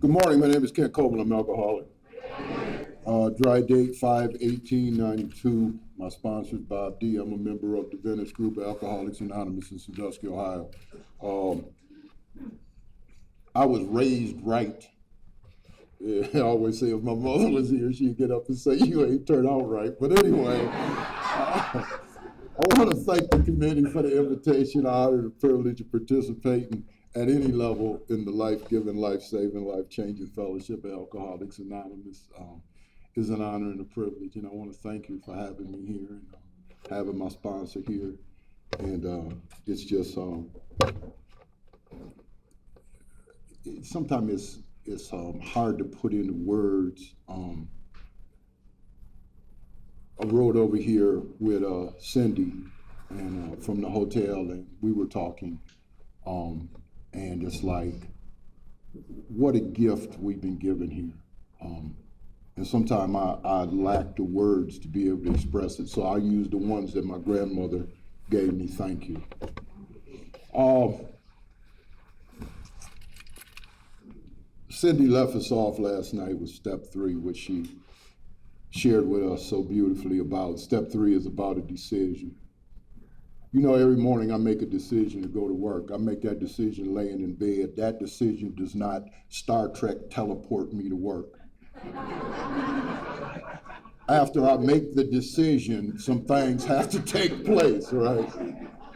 Good morning. My name is Kent Coble. I'm an alcoholic. Dry date 5/18/92. My sponsor is Bob D. I'm a member of the Venice Group of Alcoholics Anonymous in Sandusky, Ohio. I was raised right. Yeah, I always say if my mother was here, she'd get up and say, you ain't turned out right. But anyway, I want to thank the committee for the invitation. I honor the privilege of participating at any level in the life-giving, life-saving, life-changing fellowship of Alcoholics Anonymous. Is an honor and a privilege, and I want to thank you for having me here and having my sponsor here. And it's just sometimes it's hard to put into words. I rode over here with Cindy and from the hotel, and we were talking, and it's like, what a gift we've been given here. And sometimes I lack the words to be able to express it, so I use the ones that my grandmother gave me. Thank you. Cindy left us off last night with step 3, which she shared with us so beautifully about. Step 3 is about a decision. You know, every morning I make a decision to go to work. I make that decision laying in bed. That decision does not Star Trek teleport me to work. After I make the decision, some things have to take place, right?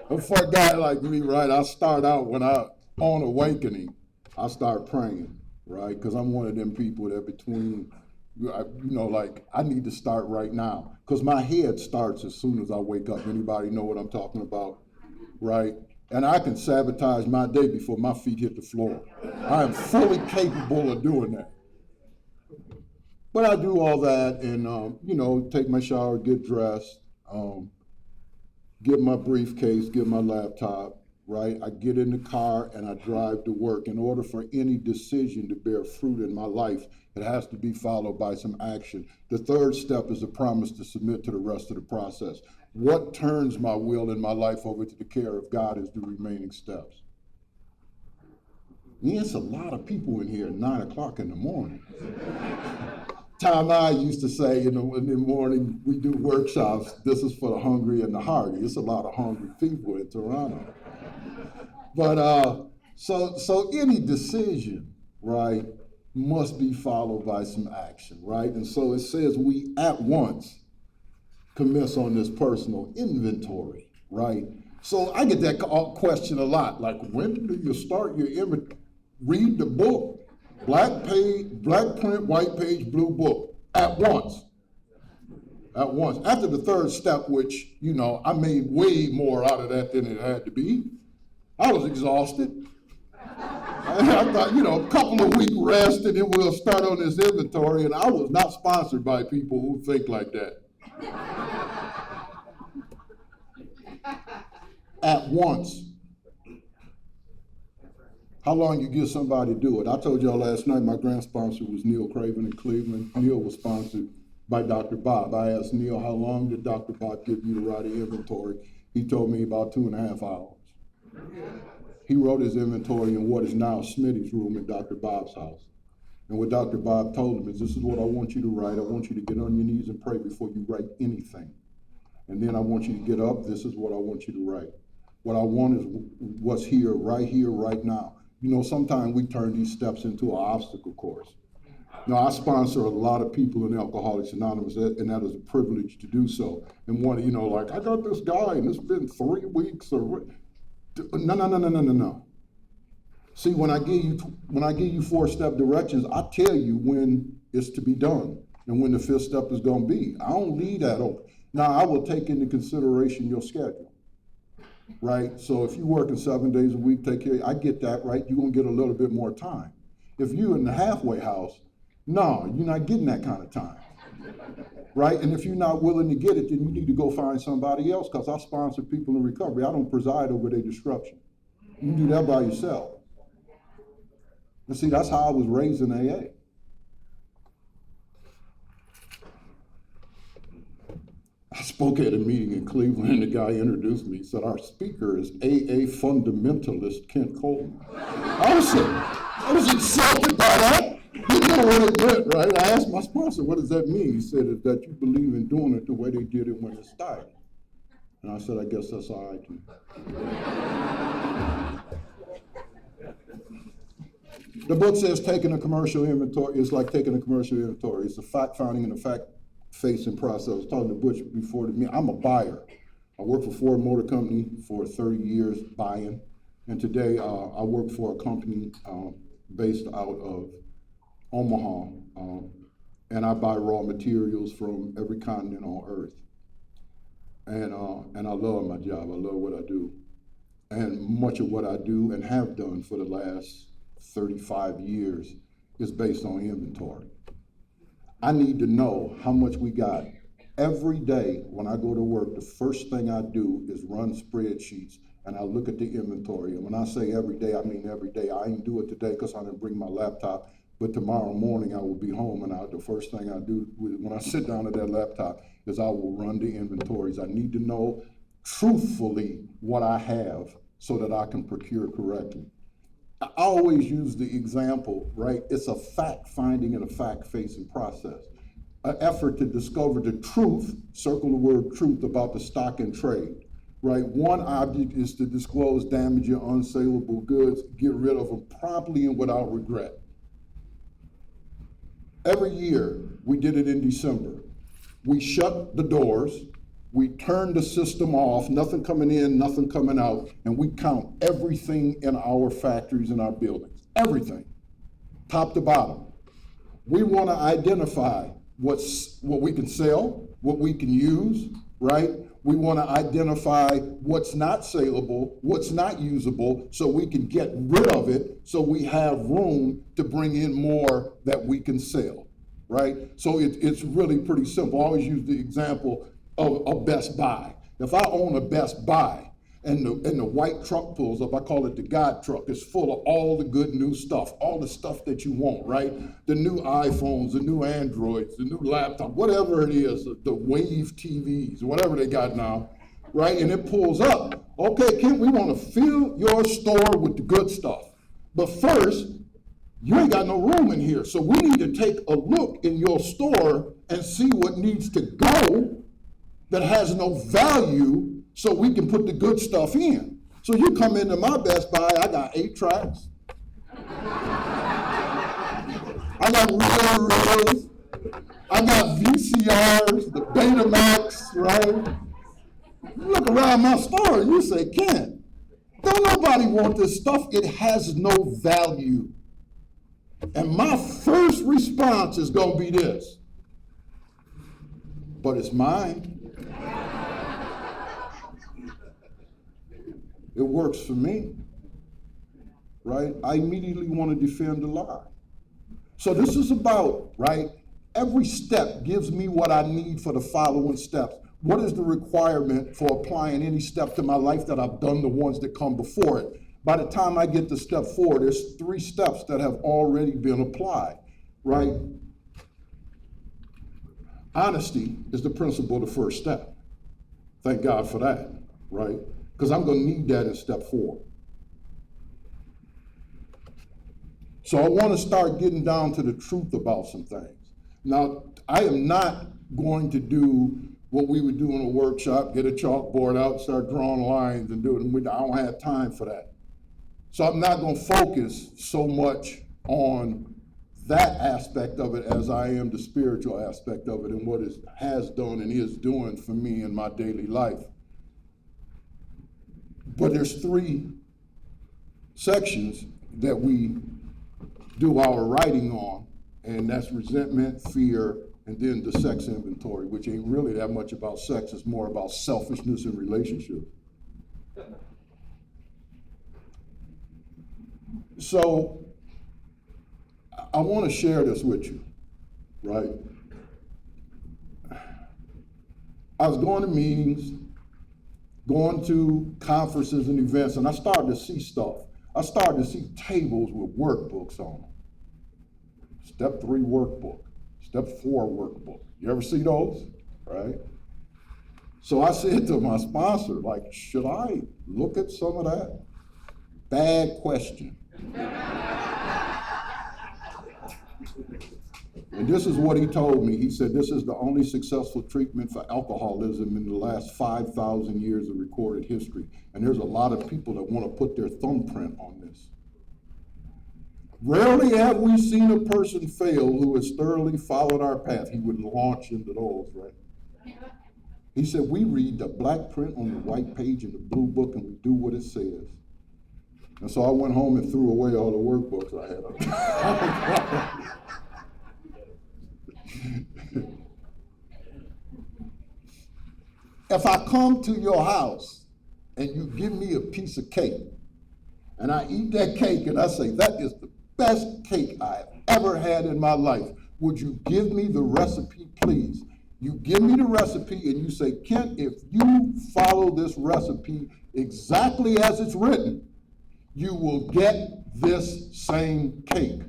And for a guy like me, right, I start out when on awakening, I start praying, right? Because I'm one of them people that between, like I need to start right now. Because my head starts as soon as I wake up. Anybody know what I'm talking about, right? And I can sabotage my day before my feet hit the floor. I am fully capable of doing that. But I do all that and, take my shower, get dressed, get my briefcase, get my laptop, right? I get in the car and I drive to work. In order for any decision to bear fruit in my life, it has to be followed by some action. The third step is a promise to submit to the rest of the process. What turns my will and my life over to the care of God is the remaining steps. Yeah, it's a lot of people in here at 9 o'clock in the morning. Tom I used to say, in the morning we do workshops, this is for the hungry and the hardy. It's a lot of hungry people in Toronto. But so any decision, right, must be followed by some action, right? And so it says we at once commence on this personal inventory, right? So I get that question a lot, like when do you start your inventory? Read the book. Black print, white page, blue book, at once. At once. After the third step, which, I made way more out of that than it had to be, I was exhausted. I thought, a couple of week rest and then we'll start on this inventory, and I was not sponsored by people who think like that. At once. How long you give somebody to do it? I told y'all last night my grand sponsor was Neil Craven in Cleveland. Neil was sponsored by Dr. Bob. I asked Neil, how long did Dr. Bob give you to write an inventory? He told me about 2.5 hours. He wrote his inventory in what is now Smitty's room in Dr. Bob's house. And what Dr. Bob told him is, this is what I want you to write. I want you to get on your knees and pray before you write anything. And then I want you to get up. This is what I want you to write. What I want is what's here, right now. Sometimes we turn these steps into an obstacle course. Now, I sponsor a lot of people in Alcoholics Anonymous, and that is a privilege to do so. And one, I got this guy, and it's been 3 weeks. No. See, when I give you 4-step directions, I tell you when it's to be done and when the 5th step is going to be. I don't leave that open. Now, I will take into consideration your schedule. Right? So if you're working 7 days a week, I get that, right? You're gonna get a little bit more time. If you're in the halfway house, no, you're not getting that kind of time, right? And if you're not willing to get it, then you need to go find somebody else, because I sponsor people in recovery. I don't preside over their disruption. You can do that by yourself. And see, that's how I was raised in AA. I spoke at a meeting in Cleveland, and the guy introduced me. He said, our speaker is AA fundamentalist Kent Coleman. I was insulted by that. know what it meant, right? I asked my sponsor, what does that mean? He said, it's that you believe in doing it the way they did it when it started. And I said, I guess that's all right too. The book says taking a commercial inventory is like taking a commercial inventory. It's a fact finding and a fact facing process. I was talking to Butch before me. I'm a buyer. I worked for Ford Motor Company for 30 years buying. And today I work for a company based out of Omaha. And I buy raw materials from every continent on earth. And I love my job. I love what I do. And much of what I do and have done for the last 35 years is based on inventory. I need to know how much we got. Every day when I go to work, the first thing I do is run spreadsheets and I look at the inventory. And when I say every day, I mean every day. I ain't do it today because I didn't bring my laptop, but tomorrow morning I will be home and the first thing I do when I sit down at that laptop is I will run the inventories. I need to know truthfully what I have so that I can procure correctly. I always use the example, right? It's a fact finding and a fact facing process. An effort to discover the truth, circle the word truth, about the stock and trade, right? One object is to disclose damaging, unsaleable goods, get rid of them promptly and without regret. Every year, we did it in December. We shut the doors, we turned the system off, nothing coming in, nothing coming out, and we count everything in our factories and our buildings, everything, top to bottom. We want to identify what we can sell, what we can use, right? We want to identify what's not saleable, what's not usable, so we can get rid of it, so we have room to bring in more that we can sell, right? So it's really pretty simple. I always use the example of a Best Buy. If I own a Best Buy and the white truck pulls up, I call it the God truck, it's full of all the good new stuff, all the stuff that you want, right? The new iPhones, the new Androids, the new laptop, whatever it is, the Wave TVs, whatever they got now, right? And it pulls up. Okay, Kent, we want to fill your store with the good stuff. But first, you ain't got no room in here. So we need to take a look in your store and see what needs to go that has no value so we can put the good stuff in. So you come into my Best Buy, I got 8 tracks. I got reels. I got VCRs, the Betamax, right? You look around my store and you say, Ken, don't nobody want this stuff. It has no value. And my first response is gonna be this, but it's mine. It works for me, right? I immediately want to defend the lie. So this is about, right? Every step gives me what I need for the following steps. What is the requirement for applying any step to my life that I've done the ones that come before it? By the time I get to step 4, there's 3 steps that have already been applied, right? Honesty is the principle of the first step. Thank God for that, right? Because I'm going to need that in step 4. So I want to start getting down to the truth about some things. Now, I am not going to do what we would do in a workshop, get a chalkboard out, start drawing lines and do it. I don't have time for that. So I'm not going to focus so much on that aspect of it as I am the spiritual aspect of it and what it has done and is doing for me in my daily life. But there's 3 sections that we do our writing on, and that's resentment, fear, and then the sex inventory, which ain't really that much about sex. It's more about selfishness in relationships. So I want to share this with you, right? I was going to meetings, going to conferences and events, and I started to see stuff. I started to see tables with workbooks on them. Step 3 workbook, step 4 workbook. You ever see those, right? So I said to my sponsor, like, should I look at some of that? Bad question. this is what he told me. He said, this is the only successful treatment for alcoholism in the last 5,000 years of recorded history. And there's a lot of people that want to put their thumbprint on this. Rarely have we seen a person fail who has thoroughly followed our path. He would launch into those, right? He said, we read the black print on the white page in the blue book and we do what it says. And so I went home and threw away all the workbooks I had. If I come to your house and you give me a piece of cake and I eat that cake and I say, that is the best cake I've ever had in my life, would you give me the recipe, please? You give me the recipe and you say, Kent, if you follow this recipe exactly as it's written, you will get this same cake.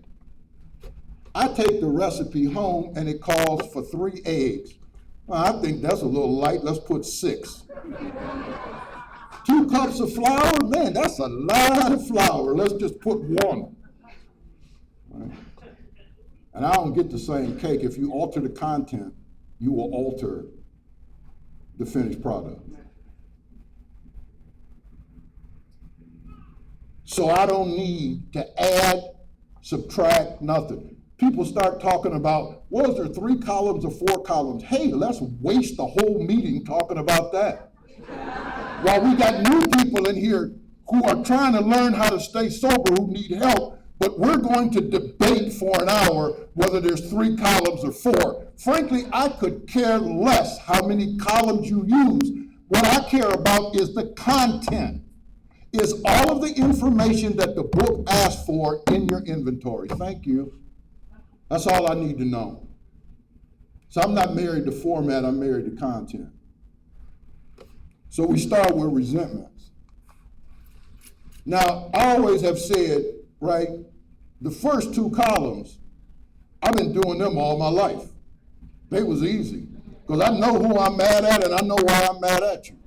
I take the recipe home and it calls for 3 eggs. Well, I think that's a little light, let's put 6. 2 cups of flour, man, that's a lot of flour. Let's just put 1. Right? And I don't get the same cake. If you alter the content, you will alter the finished product. So I don't need to add, subtract, nothing. People start talking about, was there 3 columns or 4 columns? Hey, let's waste the whole meeting talking about that. While we got new people in here who are trying to learn how to stay sober, who need help, but we're going to debate for an hour whether there's 3 columns or 4. Frankly, I could care less how many columns you use. What I care about is the content. Is all of the information that the book asks for in your inventory? Thank you. That's all I need to know. So I'm not married to format, I'm married to content. So we start with resentments. Now, I always have said, right, the first 2 columns, I've been doing them all my life. They was easy, because I know who I'm mad at and I know why I'm mad at you.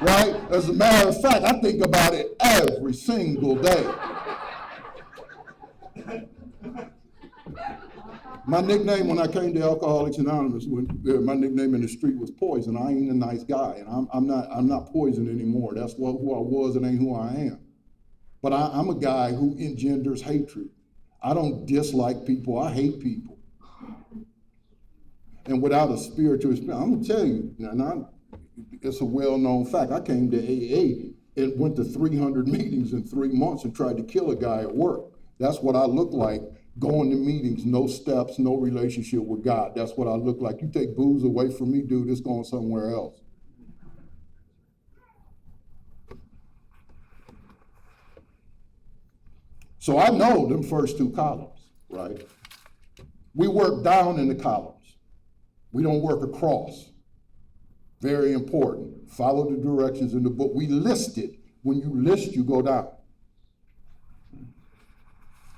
Right? As a matter of fact, I think about it every single day. My nickname when I came to Alcoholics Anonymous, my nickname in the street was Poison. I ain't a nice guy, and I'm not Poison anymore. That's who I was, and ain't who I am. But I'm a guy who engenders hatred. I don't dislike people, I hate people. And without a spiritual experience, I'm gonna tell you, it's a well-known fact. I came to AA and went to 300 meetings in 3 months and tried to kill a guy at work. That's what I look like, going to meetings, no steps, no relationship with God. That's what I look like. You take booze away from me, dude, it's going somewhere else. So I know them first 2 columns, right? We work down in the columns. We don't work across. Very important. Follow the directions in the book. We list it. When you list, you go down.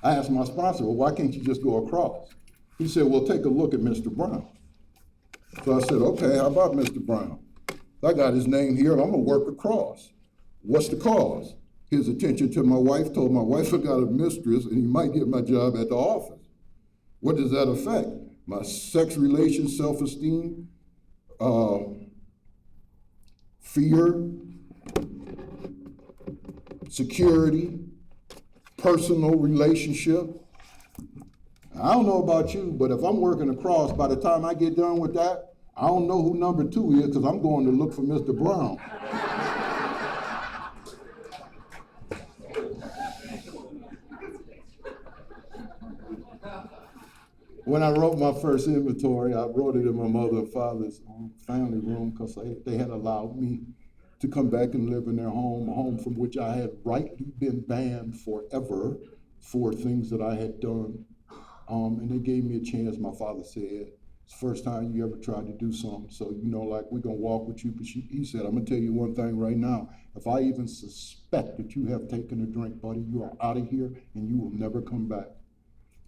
I asked my sponsor, well, why can't you just go across? He said, well, take a look at Mr. Brown. So I said, okay, how about Mr. Brown? I got his name here, and I'm going to work across. What's the cause? His attention to my wife, told my wife I got a mistress, and he might get my job at the office. What does that affect? My sex relations, self-esteem, fear, security, personal relationship. I don't know about you, but if I'm working across, by the time I get done with that, I don't know who number 2 is because I'm going to look for Mr. Brown. When I wrote my first inventory, I wrote it in my mother and father's family room because they had allowed me to come back and live in their home, a home from which I had rightly been banned forever for things that I had done. And they gave me a chance. My father said, it's the first time you ever tried to do something, so like we're gonna walk with you. But he said, I'm gonna tell you one thing right now. If I even suspect that you have taken a drink, buddy, you are out of here and you will never come back.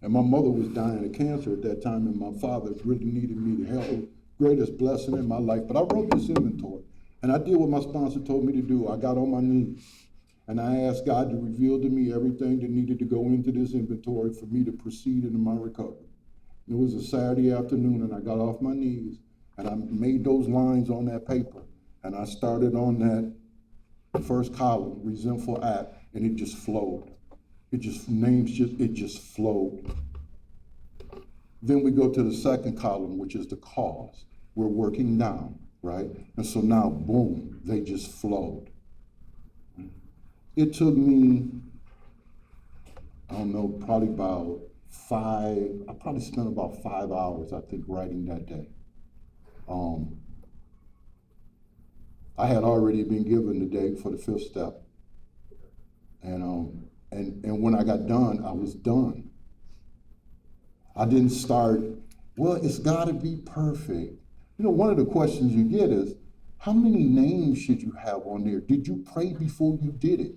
And my mother was dying of cancer at that time, and my father really needed me to help. Greatest blessing in my life. But I wrote this inventory, and I did what my sponsor told me to do. I got on my knees, and I asked God to reveal to me everything that needed to go into this inventory for me to proceed into my recovery. It was a Saturday afternoon, and I got off my knees, and I made those lines on that paper, and I started on that first column, resentful act, and it just flowed. It just flowed. Then we go to the second column, which is the cause. We're working down, right? And so now, boom, they just flowed. It took me, I don't know, probably about I probably spent about 5 hours, I think, writing that day. I had already been given the date for the fifth step. And when I got done, I was done. I didn't start, well, it's gotta be perfect. You know, one of the questions you get is, how many names should you have on there? Did you pray before you did it?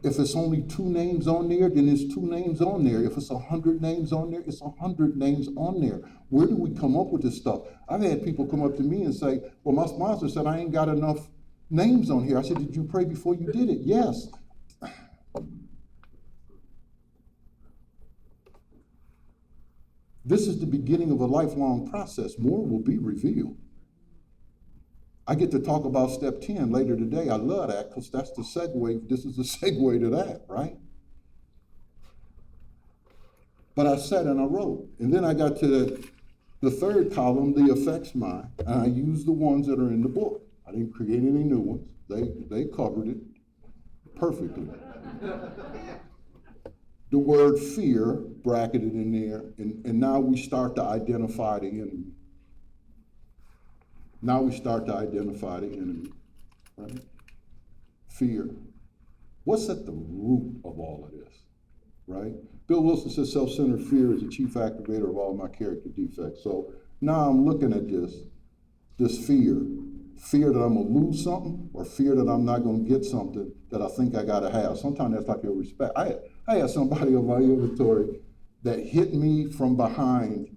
If it's only 2 names on there, then it's 2 names on there. If it's 100 names on there, it's 100 names on there. Where do we come up with this stuff? I've had people come up to me and say, well, my sponsor said I ain't got enough names on here. I said, did you pray before you did it? Yes. This is the beginning of a lifelong process. More will be revealed. I get to talk about step 10 later today. I love that because that's the segue. This is the segue to that, right? But I sat and I wrote. And then I got to the third column, the effects mind, and I used the ones that are in the book. I didn't create any new ones. They covered it perfectly. The word fear bracketed in there, and now we start to identify the enemy. Now we start to identify the enemy, right? Fear. What's at the root of all of this, right? Bill Wilson says self-centered fear is the chief activator of all my character defects. So now I'm looking at this fear that I'm gonna lose something, or fear that I'm not gonna get something that I think I gotta have. Sometimes that's like your respect. I had somebody on my inventory that hit me from behind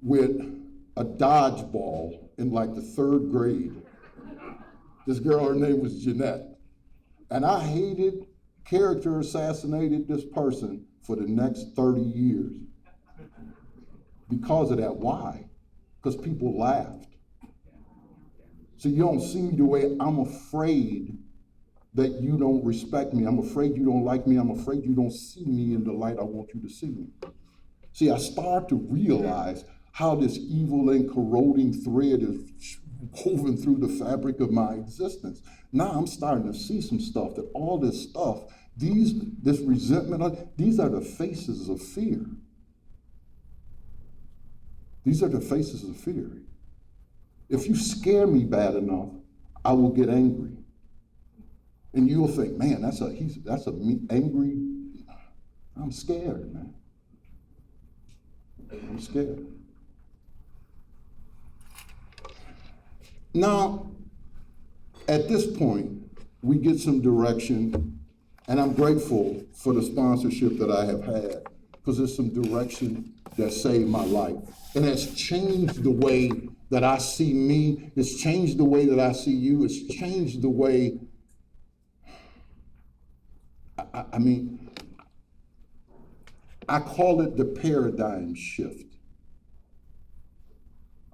with a dodgeball in like the 3rd grade. This girl, her name was Jeanette. And I character assassinated this person for the next 30 years. Because of that. Why? Because people laughed. So you don't see me the way I'm afraid that you don't respect me. I'm afraid you don't like me. I'm afraid you don't see me in the light I want you to see me. See, I start to realize how this evil and corroding thread is woven through the fabric of my existence. Now I'm starting to see some stuff, that all this stuff, this resentment, these are the faces of fear. These are the faces of fear. If you scare me bad enough, I will get angry. And you'll think, man, that's angry. I'm scared, man. I'm scared. Now, at this point, we get some direction, and I'm grateful for the sponsorship that I have had, because there's some direction that saved my life. And has changed the way that I see me. It's changed the way that I see you. It's changed the way, I call it the paradigm shift.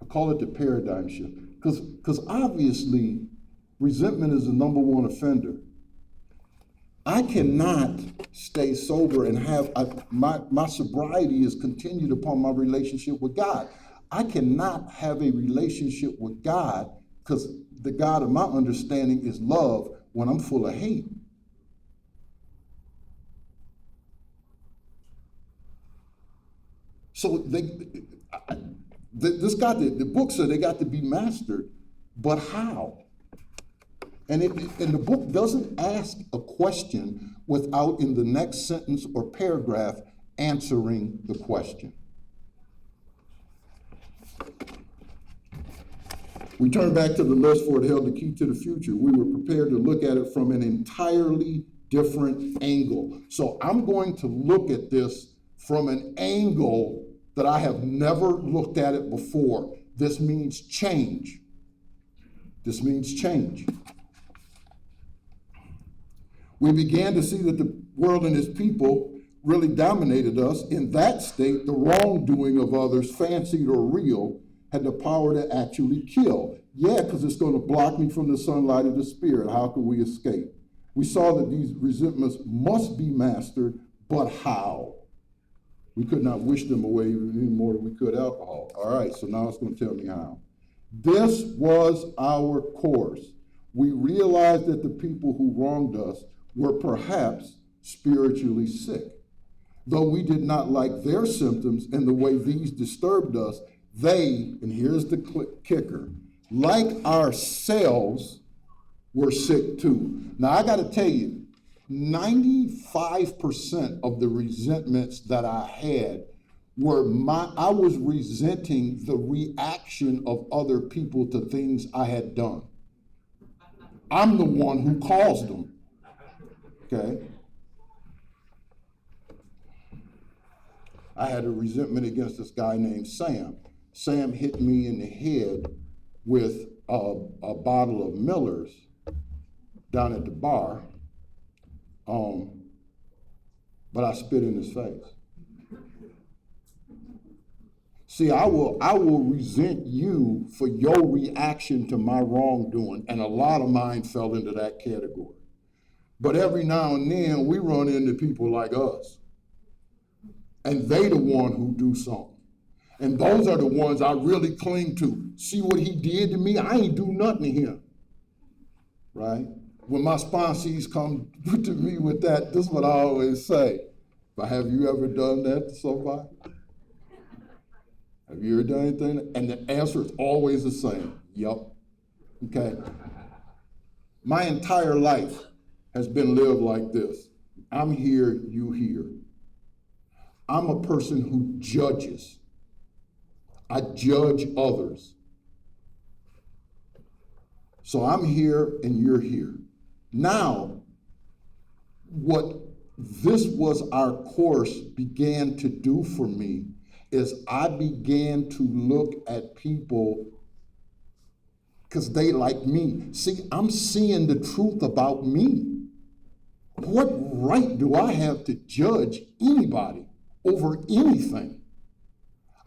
I call it the paradigm shift. Because obviously, resentment is the number one offender. I cannot stay sober and have, my sobriety is continued upon my relationship with God. I cannot have a relationship with God, because the God of my understanding is love, when I'm full of hate. So the book said they got to be mastered, but how? And the book doesn't ask a question without, in the next sentence or paragraph, answering the question. We turn back to the list for it held the key to the future. We were prepared to look at it from an entirely different angle. So I'm going to look at this from an angle that I have never looked at it before. This means change. This means change. We began to see that the world and its people really dominated us. In that state, the wrongdoing of others, fancied or real, had the power to actually kill. Yeah, because it's going to block me from the sunlight of the Spirit. How can we escape? We saw that these resentments must be mastered, but how? We could not wish them away any more than we could alcohol. All right, so now it's going to tell me how. This was our course. We realized that the people who wronged us were perhaps spiritually sick. Though we did not like their symptoms and the way these disturbed us, they, and here's the kicker, like ourselves, were sick too. Now I got to tell you, 95% of the resentments that I had were I was resenting the reaction of other people to things I had done. I'm the one who caused them. Okay? I had a resentment against this guy named Sam. Sam hit me in the head with a bottle of Miller's down at the bar, but I spit in his face. See, I will resent you for your reaction to my wrongdoing, and a lot of mine fell into that category. But every now and then, we run into people like us, and they the one who do something. And those are the ones I really cling to. See what he did to me? I ain't do nothing to him, right? When my sponsees come to me with that, this is what I always say. But have you ever done that to somebody? Have you ever done anything? And the answer is always the same. Yep. Okay. My entire life has been lived like this. I'm here, you here. I'm a person who judges. I judge others. So I'm here and you're here. Now, what this was our course began to do for me is I began to look at people because they like me. See, I'm seeing the truth about me. What right do I have to judge anybody over anything?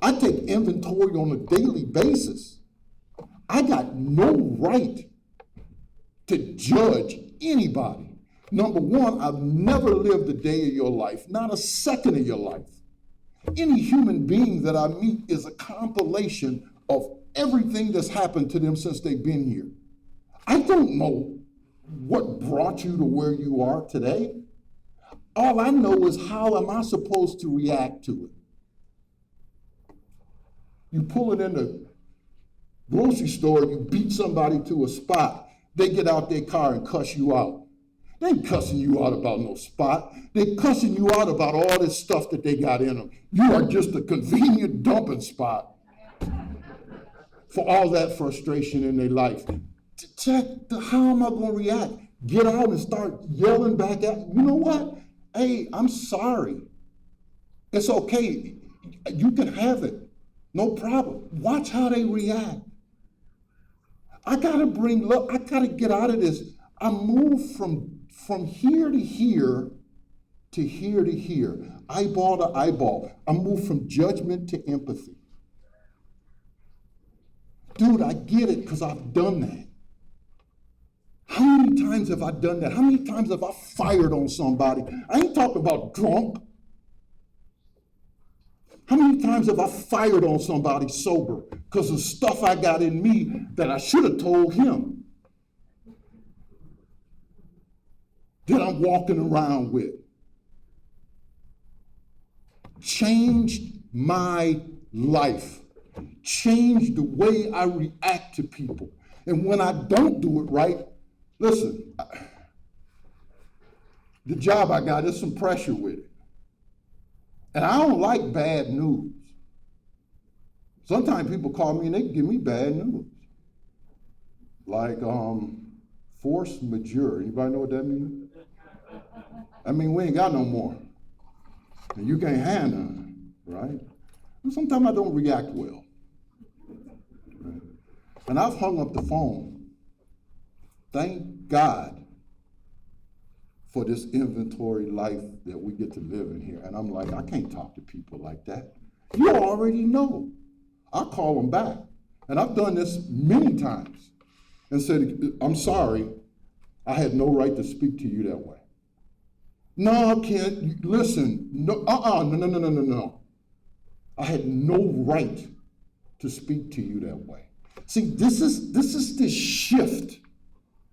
I take inventory on a daily basis. I got no right to judge anybody. Number one, I've never lived a day of your life, not a second of your life. Any human being that I meet is a compilation of everything that's happened to them since they've been here. I don't know what brought you to where you are today. All I know is how am I supposed to react to it? You pull it in the grocery store, you beat somebody to a spot, they get out their car and cuss you out. They ain't cussing you out about no spot. They're cussing you out about all this stuff that they got in them. You are just a convenient dumping spot for all that frustration in their life. Check how am I going to react? Get out and start yelling back at, you know what? Hey, I'm sorry. It's okay. You can have it. No problem. Watch how they react. I got to bring love. I got to get out of this. I move from here to here to here to here, eyeball to eyeball. I move from judgment to empathy. Dude, I get it because I've done that. How many times have I done that? How many times have I fired on somebody? I ain't talking about drunk. How many times have I fired on somebody sober because of stuff I got in me that I should have told him? That I'm walking around with. Changed my life. Changed the way I react to people. And when I don't do it right, listen, the job I got, there's some pressure with it. And I don't like bad news. Sometimes people call me and they give me bad news. Like force majeure. Anybody know what that means? I mean, we ain't got no more. And you can't have none, right? And sometimes I don't react well. Right? And I've hung up the phone. Thank God for this inventory life that we get to live in here. And I'm like, I can't talk to people like that. You already know. I call them back. And I've done this many times and said, I'm sorry, I had no right to speak to you that way. No, I can't. Listen, no. I had no right to speak to you that way. See, this is this shift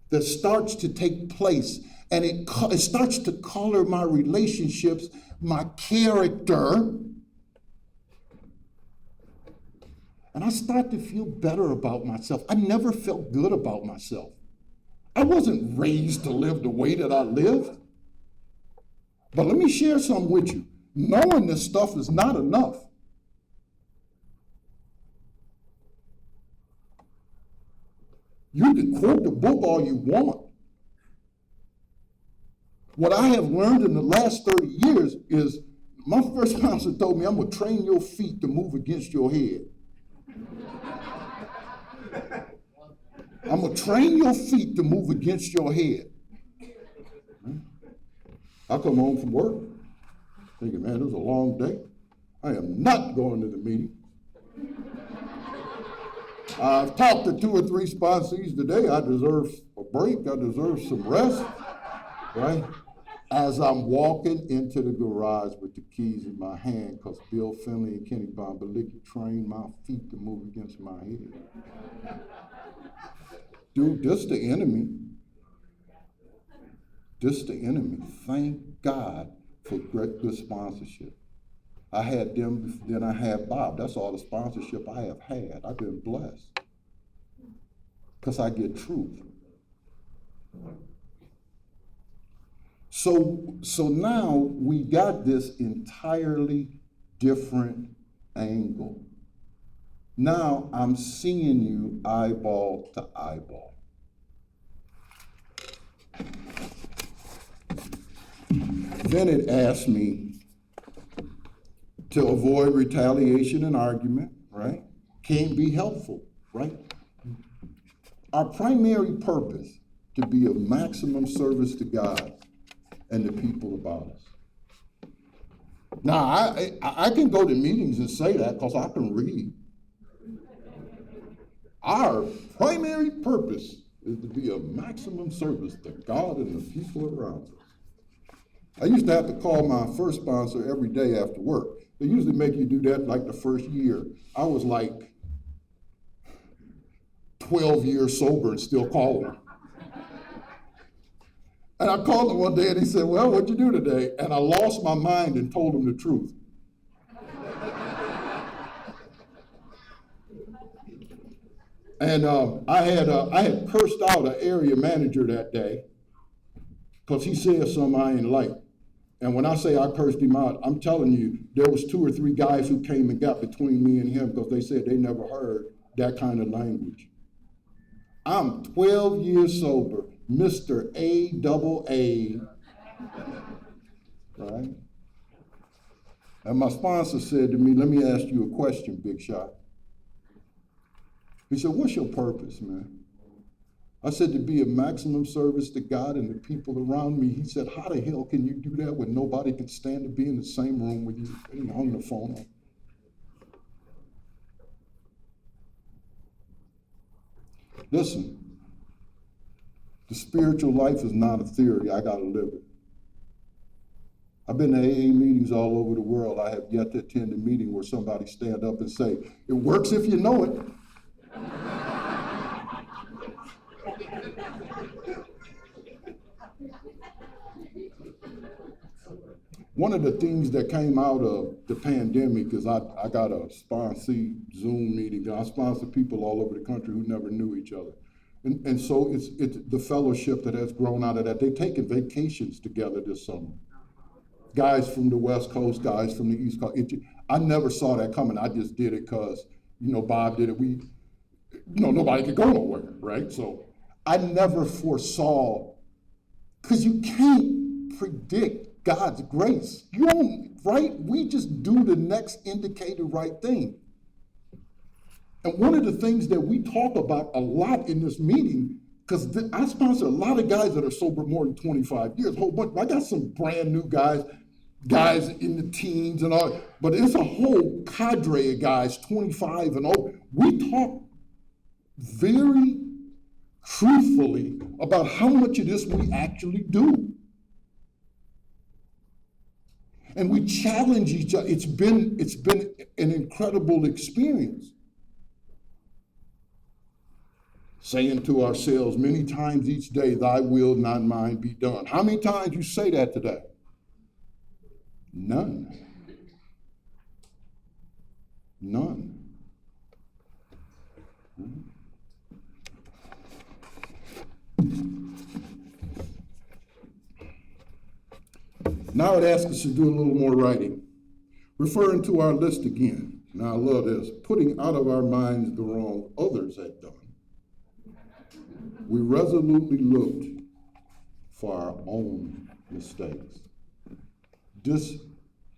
that starts to take place, and it starts to color my relationships, my character, and I start to feel better about myself. I never felt good about myself. I wasn't raised to live the way that I lived. But let me share something with you. Knowing this stuff is not enough. You can quote the book all you want. What I have learned in the last 30 years is my first sponsor told me, I'm going to train your feet to move against your head. I'm going to train your feet to move against your head. I come home from work thinking, man, it was a long day. I am not going to the meeting. I've talked to 2 or 3 sponsees today. I deserve a break. I deserve some rest, right? As I'm walking into the garage with the keys in my hand, because Bill Finley and Kenny Bombalicki trained my feet to move against my head. Dude, this the enemy. This the enemy. Thank God for good sponsorship. I had them, then I had Bob. That's all the sponsorship I have had. I've been blessed. Because I get truth. So now we got this entirely different angle. Now I'm seeing you eyeball to eyeball. Then it asked me to avoid retaliation and argument, right? Can't be helpful, right? Our primary purpose to be of maximum service to God and the people about us. Now, I can go to meetings and say that because I can read. Our primary purpose is to be of maximum service to God and the people around us. I used to have to call my first sponsor every day after work. They usually make you do that like the first year. I was like 12 years sober and still calling him. And I called him one day and he said, well, what'd you do today? And I lost my mind and told him the truth. And I had cursed out an area manager that day because he said something I ain't like. And when I say I cursed him out, I'm telling you, there was 2 or 3 guys who came and got between me and him because they said they never heard that kind of language. I'm 12 years sober, Mr. AAA, right? And my sponsor said to me, let me ask you a question, big shot. He said, what's your purpose, man? I said, to be of maximum service to God and the people around me. He said, how the hell can you do that when nobody can stand to be in the same room with you? And he hung the phone up. Listen, the spiritual life is not a theory. I got to live it. I've been to AA meetings all over the world. I have yet to attend a meeting where somebody stand up and say, it works if you know it. One of the things that came out of the pandemic is I got a sponsee Zoom meeting. I sponsor people all over the country who never knew each other. And so it's the fellowship that has grown out of that. They've taken vacations together this summer. Guys from the West Coast, guys from the East Coast. I never saw that coming. I just did it because, Bob did it. Nobody could go nowhere, right? So I never foresaw, because you can't predict God's grace. You don't, right? We just do the next indicated right thing. And one of the things that we talk about a lot in this meeting, because I sponsor a lot of guys that are sober more than 25 years, a whole bunch. I got some brand new guys in the teens and all, but it's a whole cadre of guys, 25 and over. We talk very truthfully about how much of this we actually do. And we challenge each other. It's been an incredible experience. Saying to ourselves many times each day, thy will, not mine, be done. How many times you say that today? None. None. Now it asks us to do a little more writing. Referring to our list again. Now I love this. Putting out of our minds the wrong others had done. We resolutely looked for our own mistakes. This,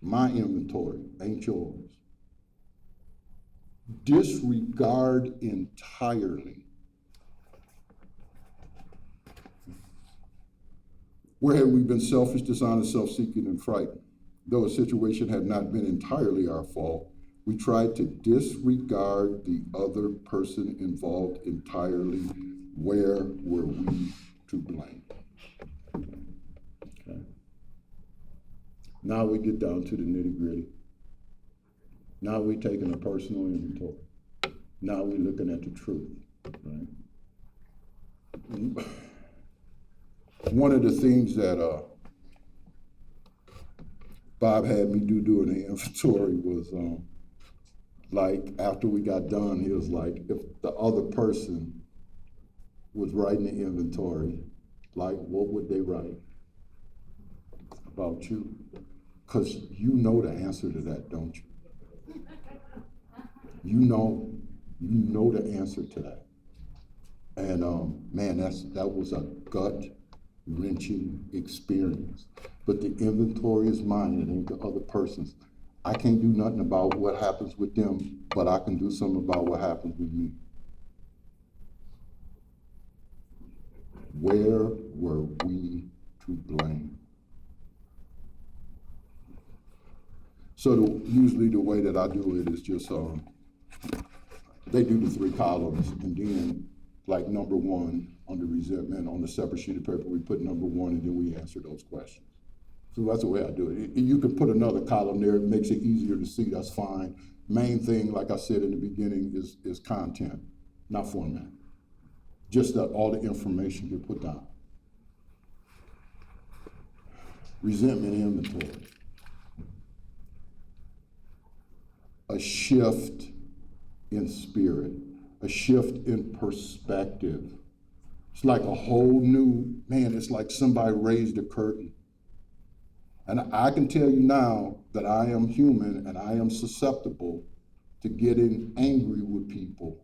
my inventory, ain't yours. Disregard entirely. Where have we been selfish, dishonest, self-seeking, and frightened? Though a situation had not been entirely our fault, we tried to disregard the other person involved entirely. Where were we to blame? Okay. Now we get down to the nitty-gritty. Now we're taking a personal inventory. Now we're looking at the truth, right? One of the things that Bob had me do an inventory was like after we got done, he was like, if the other person was writing the inventory, like what would they write about you? Because you know the answer to that, don't you? You know the answer to that. And man, that was a gut-wrenching experience. But the inventory is mine, it ain't the other person's. I can't do nothing about what happens with them, but I can do something about what happens with me. Where were we to blame? So usually the way that I do it is just, they do the 3 columns, and then like number 1 under resentment, on the separate sheet of paper, we put number 1 and then we answer those questions. So that's the way I do it. You can put another column there, it makes it easier to see, that's fine. Main thing, like I said in the beginning, is content, not format. Just that all the information get put down. Resentment inventory. A shift in spirit, a shift in perspective. It's like a whole new, man, it's like somebody raised a curtain. And I can tell you now that I am human and I am susceptible to getting angry with people.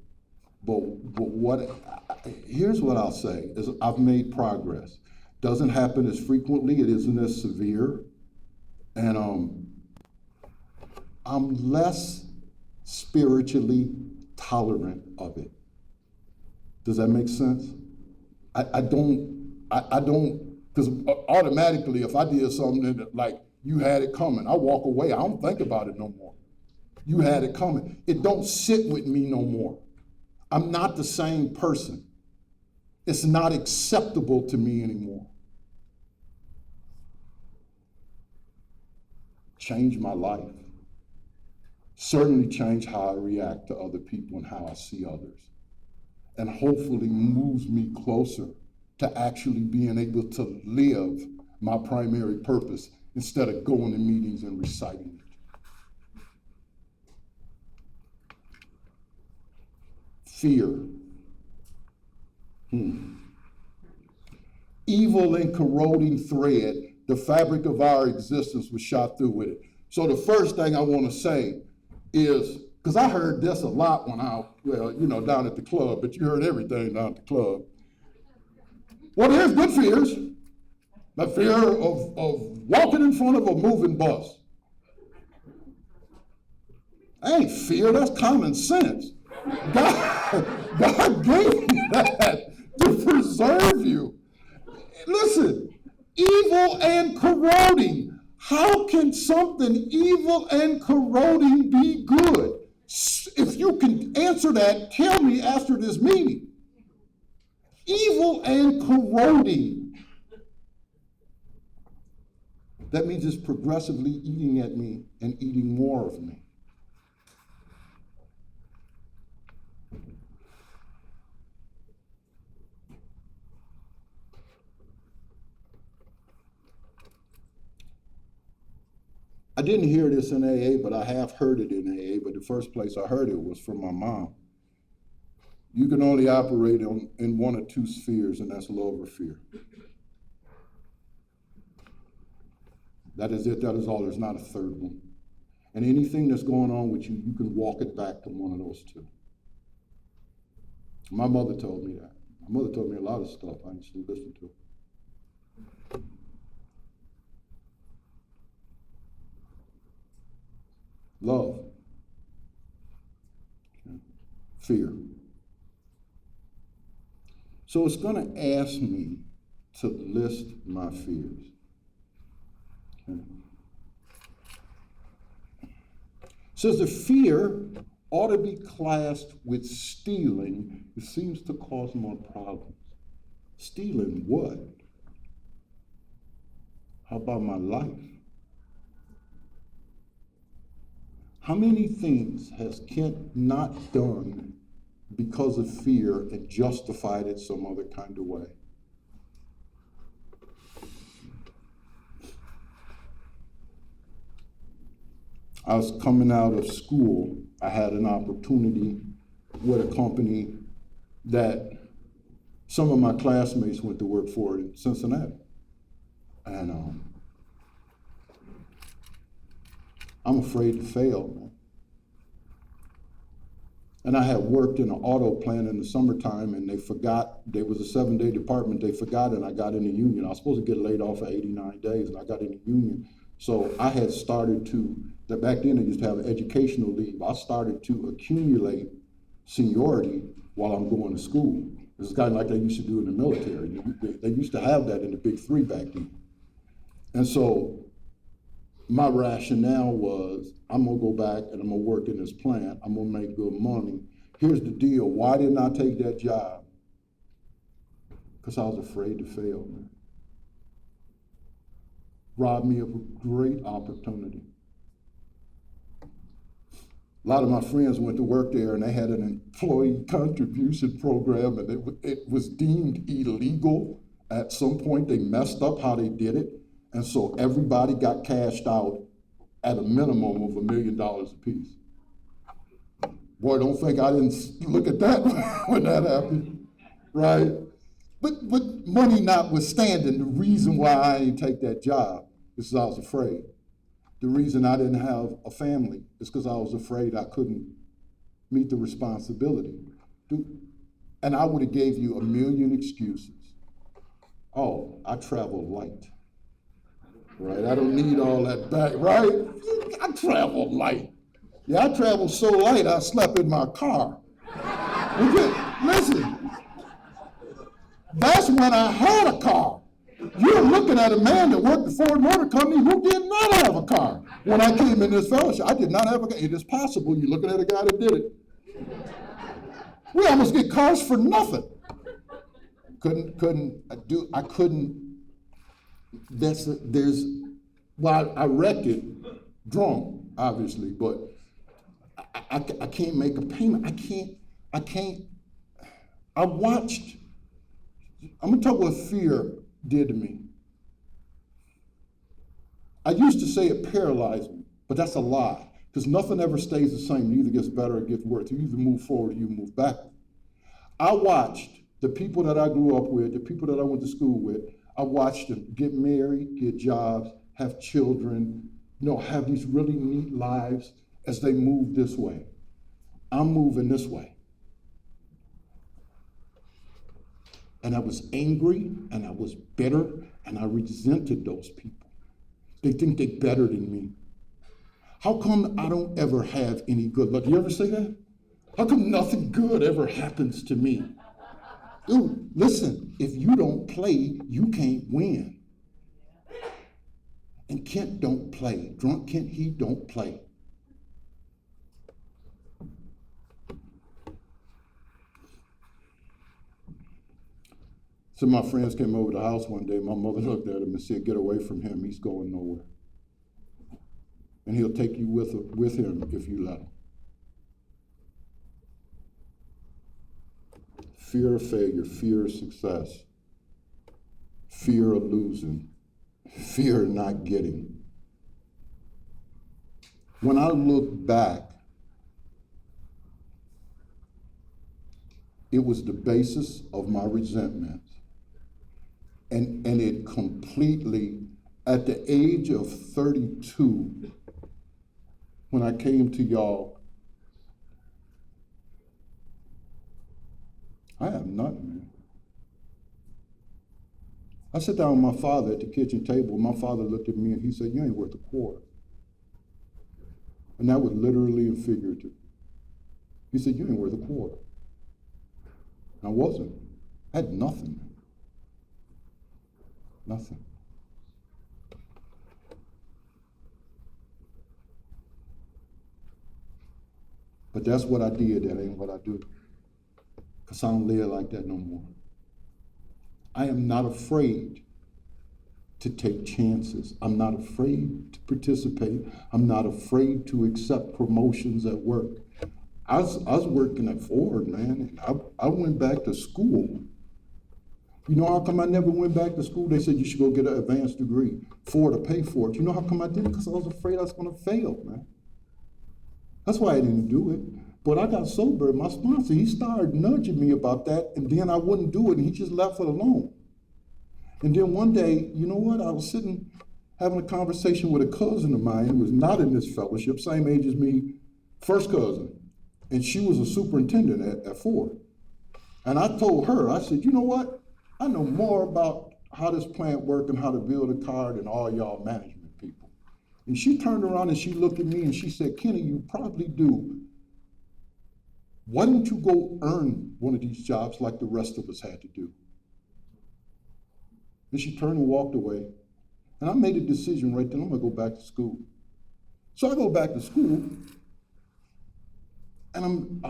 But here's what I'll say, is I've made progress. Doesn't happen as frequently, it isn't as severe. And I'm less spiritually tolerant of it. Does that make sense? I don't, because automatically if I did something that, like you had it coming, I walk away, I don't think about it no more. You had it coming. It don't sit with me no more. I'm not the same person. It's not acceptable to me anymore. Changed my life. Certainly changed how I react to other people and how I see others. And hopefully moves me closer to actually being able to live my primary purpose instead of going to meetings and reciting it. Fear. Evil and corroding thread, the fabric of our existence was shot through with it. So the first thing I want to say is, because I heard this a lot when down at the club, but you heard everything down at the club. Well, there's good fears. The fear of walking in front of a moving bus. That ain't fear, that's common sense. God gave me that to preserve you. Listen, evil and corroding. How can something evil and corroding be good? If you can answer that, tell me after this meeting. Evil and corroding. That means it's progressively eating at me and eating more of me. I didn't hear this in AA, but I have heard it in AA, but the first place I heard it was from my mom. You can only operate in one or two spheres, and that's love or fear. That is it, that is all, there's not a third one. And anything that's going on with you, you can walk it back to one of those two. My mother told me that. My mother told me a lot of stuff I used to listen to. Love. Fear. So it's going to ask me to list my fears. Okay. Says the fear ought to be classed with stealing. It seems to cause more problems. Stealing what? How about my life? How many things has Kent not done because of fear and justified it some other kind of way? I was coming out of school. I had an opportunity with a company that some of my classmates went to work for in Cincinnati. And I'm afraid to fail, man. And I had worked in an auto plant in the summertime, and they forgot, there was a 7-day department, they forgot, and I got in the union. I was supposed to get laid off for 89 days, and I got in the union. So I had started to, back then they used to have an educational leave. I started to accumulate seniority while I'm going to school. It's kind of like they used to do in the military. They used to have that in the big three back then. And so my rationale was, I'm gonna go back and I'm gonna work in this plant, I'm gonna make good money. Here's the deal, why didn't I take that job? Because I was afraid to fail, man. Robbed me of a great opportunity. A lot of my friends went to work there and they had an employee contribution program, and it was deemed illegal. At some point they messed up how they did it. And so everybody got cashed out at a minimum of $1 million apiece. Boy, don't think I didn't look at that when that happened, right? But money notwithstanding, the reason why I didn't take that job is because I was afraid. The reason I didn't have a family is because I was afraid I couldn't meet the responsibility. And I would have gave you a million excuses. Oh, I travel light. Right, I don't need all that back, right? I travel light. Yeah, I travel so light, I slept in my car. Okay, listen, that's when I had a car. You're looking at a man that worked for Ford Motor Company who did not have a car. When I came in this fellowship, I did not have a car. It is possible, you're looking at a guy that did it. We almost get cars for nothing. I couldn't. I wrecked it drunk, obviously, but I can't make a payment. I watched, I'm gonna talk what fear did to me. I used to say it paralyzed me, but that's a lie, because nothing ever stays the same. It either gets better or it gets worse. You either move forward or you move backward. I watched the people that I grew up with, the people that I went to school with, I watched them get married, get jobs, have children, have these really neat lives as they move this way. I'm moving this way. And I was angry, and I was bitter, and I resented those people. They think they're better than me. How come I don't ever have any good luck? You ever say that? How come nothing good ever happens to me? Dude, listen, if you don't play, you can't win. And Kent don't play. Drunk Kent, he don't play. So my friends came over to the house one day. My mother looked at him and said, get away from him. He's going nowhere. And he'll take you with him if you let him. Fear of failure, fear of success, fear of losing, fear of not getting. When I look back, it was the basis of my resentment. And it completely, at the age of 32, when I came to y'all, I have nothing, man. I sat down with my father at the kitchen table. My father looked at me and he said, you ain't worth a quarter. And that was literally and figurative. He said, you ain't worth a quarter. And I wasn't. I had nothing. Nothing. But that's what I did. That ain't what I do. Because I don't live like that no more. I am not afraid to take chances. I'm not afraid to participate. I'm not afraid to accept promotions at work. I was working at Ford, man. And I went back to school. You know how come I never went back to school? They said you should go get an advanced degree. Ford to pay for it. You know how come I didn't? Because I was afraid I was going to fail, man. That's why I didn't do it. But I got sober. My sponsor, he started nudging me about that, and then I wouldn't do it, and he just left it alone. And then one day, you know what? I was sitting having a conversation with a cousin of mine who was not in this fellowship, same age as me, first cousin. And she was a superintendent at Ford. And I told her, I said, you know what? I know more about how this plant works and how to build a car than all y'all management people. And she turned around and she looked at me and she said, Kenny, you probably do. Why don't you go earn one of these jobs like the rest of us had to do? And she turned and walked away. And I made a decision right then, I'm gonna go back to school. So I go back to school, and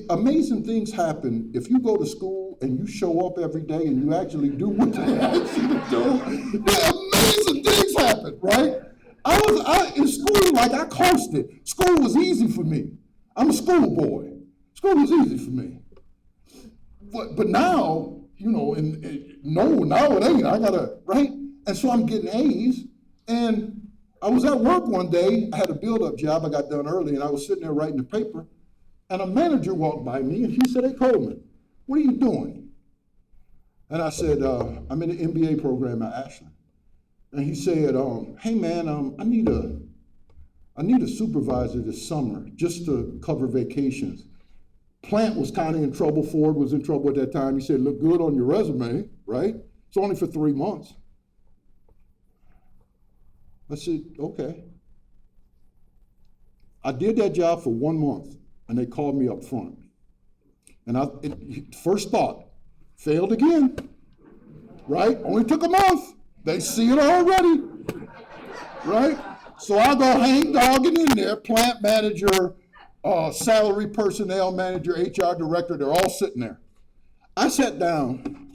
amazing things happen if you go to school and you show up every day and you actually do what they ask you to do. Amazing things happen, right? I in school, like I coasted. School was easy for me. I'm a schoolboy. School was easy for me. But now, you know, now it ain't. I gotta, right? And so I'm getting A's. And I was at work one day. I had a build-up job. I got done early, and I was sitting there writing the paper. And a manager walked by me, and he said, hey, Coleman, what are you doing? And I said, I'm in the MBA program at Ashland. And he said, hey, man, I need a supervisor this summer just to cover vacations. Plant was kind of in trouble. Ford was in trouble at that time. He said, look good on your resume, right? It's only for 3 months. I said, okay. I did that job for 1 month, and they called me up front. And first thought, failed again, right? Only took a month. They see it already, right? So I go hang dogging in there, plant manager, salary personnel manager, HR director, they're all sitting there. I sat down,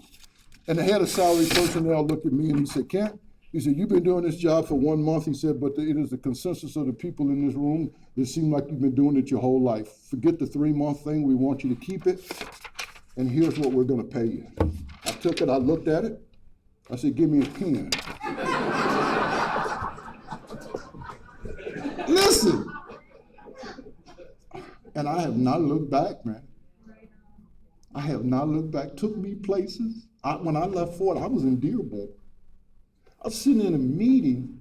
and the head of salary personnel looked at me and he said, Kent, he said, you've been doing this job for 1 month. He said, but it is the consensus of the people in this room. It seemed like you've been doing it your whole life. Forget the 3-month thing. We want you to keep it. And here's what we're going to pay you. I took it. I looked at it. I said, give me a pen. Listen. And I have not looked back, man. I have not looked back. Took me places. When I left Ford, I was in Dearborn. I was sitting in a meeting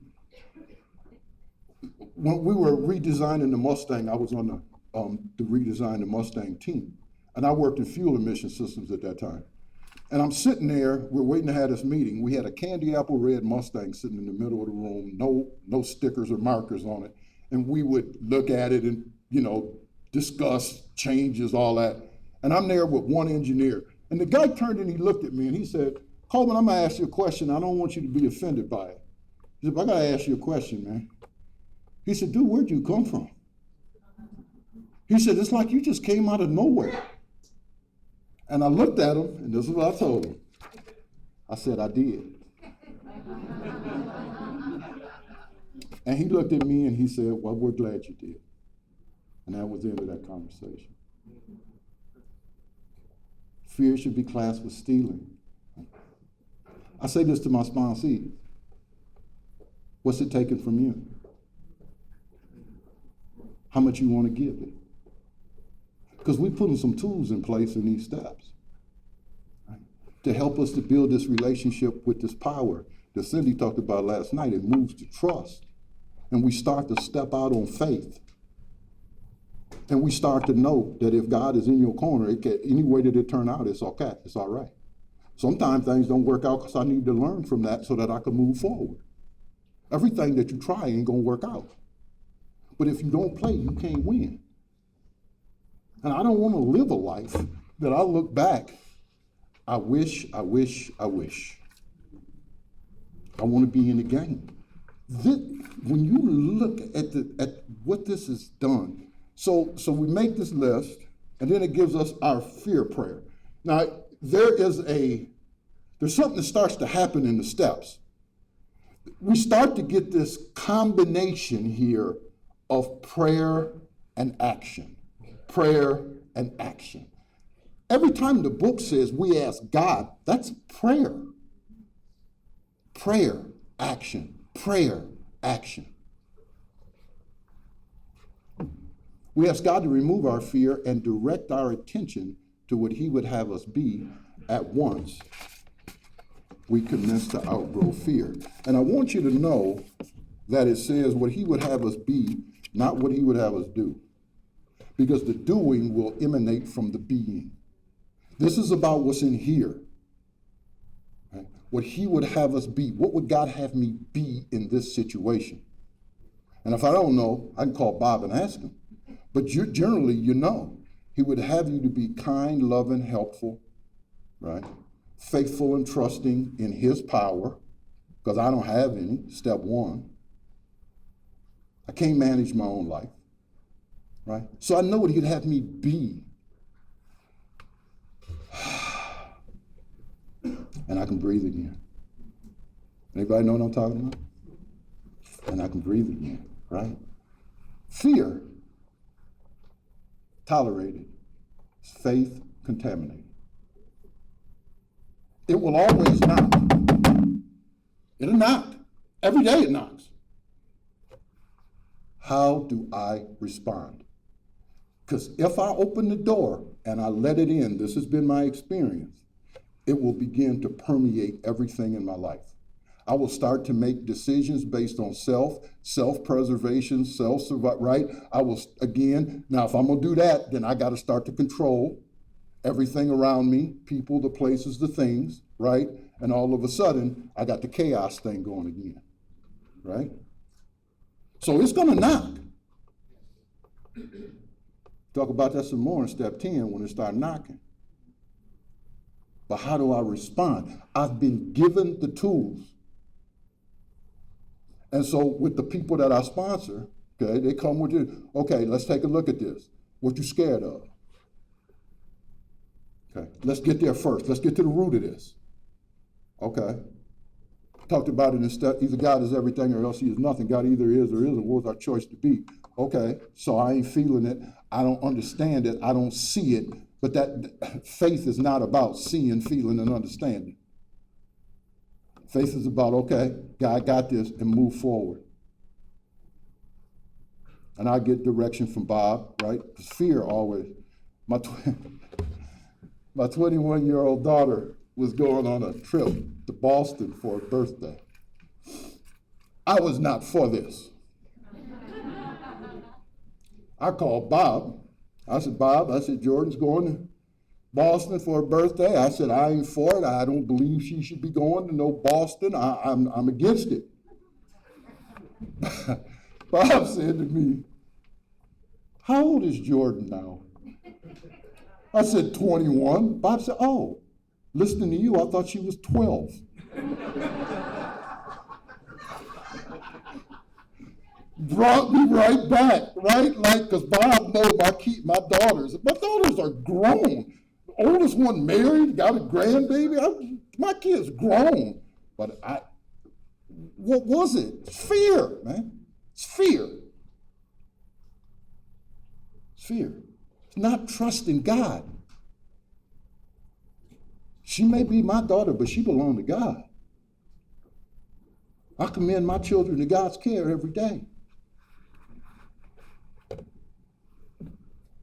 when we were redesigning the Mustang. I was on the redesign the Mustang team. And I worked in fuel emission systems at that time. And I'm sitting there, we're waiting to have this meeting. We had a candy apple red Mustang sitting in the middle of the room, no stickers or markers on it. And we would look at it and, discuss changes, all that. And I'm there with one engineer. And the guy turned and he looked at me and he said, Coleman, I'm gonna ask you a question. I don't want you to be offended by it. He said, I gotta ask you a question, man. He said, dude, where'd you come from? He said, it's like you just came out of nowhere. And I looked at him, and this is what I told him. I said, I did. And he looked at me and he said, well, we're glad you did. And that was the end of that conversation. Fear should be classed with stealing. I say this to my sponsees. What's it taking from you? How much you want to give it? Because we're putting some tools in place in these steps, right, to help us to build this relationship with this power that Cindy talked about last night. It moves to trust. And we start to step out on faith. And we start to know that if God is in your corner, any way that it turn out, it's okay. It's all right. Sometimes things don't work out because I need to learn from that so that I can move forward. Everything that you try ain't going to work out. But if you don't play, you can't win. And I don't want to live a life that I look back, I wish. I want to be in the game. When you look at what this has done, so we make this list, and then it gives us our fear prayer. Now, there's something that starts to happen in the steps. We start to get this combination here of prayer and action. Prayer and action. Every time the book says we ask God, that's prayer. Prayer, action. Prayer, action. We ask God to remove our fear and direct our attention to what he would have us be at once we commence to outgrow fear. And I want you to know that it says what he would have us be, not what he would have us do. Because the doing will emanate from the being. This is about what's in here. Right? What he would have us be. What would God have me be in this situation? And if I don't know, I can call Bob and ask him. But generally, you know, he would have you to be kind, loving, helpful, right? Faithful and trusting in his power, because I don't have any, step one. I can't manage my own life. Right? So I know what he'd have me be. And I can breathe again. Anybody know what I'm talking about? And I can breathe again, right? Fear, tolerated. Faith, contaminated. It will always knock. It'll knock. Every day it knocks. How do I respond? Because if I open the door and I let it in, this has been my experience, it will begin to permeate everything in my life. I will start to make decisions based on self-preservation, self-survival, right? I will, again, now if I'm gonna do that, then I gotta start to control everything around me, people, the places, the things, right? And all of a sudden, I got the chaos thing going again, right? So it's gonna knock. Talk about that some more in step 10 when it starts knocking. But how do I respond? I've been given the tools. And so with the people that I sponsor, okay, they come with you, okay, let's take a look at this. What you scared of? Okay, let's get there first. Let's get to the root of this. Okay. Talked about it in step, either God is everything or else he is nothing. God either is or isn't. What's our choice to be? Okay, so I ain't feeling it. I don't understand it. I don't see it. But that faith is not about seeing, feeling, and understanding. Faith is about, okay, God got this, and move forward. And I get direction from Bob, right? Because fear always, my 21-year-old daughter was going on a trip to Boston for her birthday. I was not for this. I called Bob. I said, Jordan's going to Boston for her birthday. I said, I ain't for it. I don't believe she should be going to no Boston. I'm against it. Bob said to me, how old is Jordan now? I said, 21. Bob said, oh, listening to you, I thought she was 12. Brought me right back, right? Like, because Bob knows my daughters. My daughters are grown. The oldest one married, got a grandbaby. My kid's grown. But what was it? It's fear, man. It's fear. It's fear. It's not trusting God. She may be my daughter, but she belongs to God. I commend my children to God's care every day.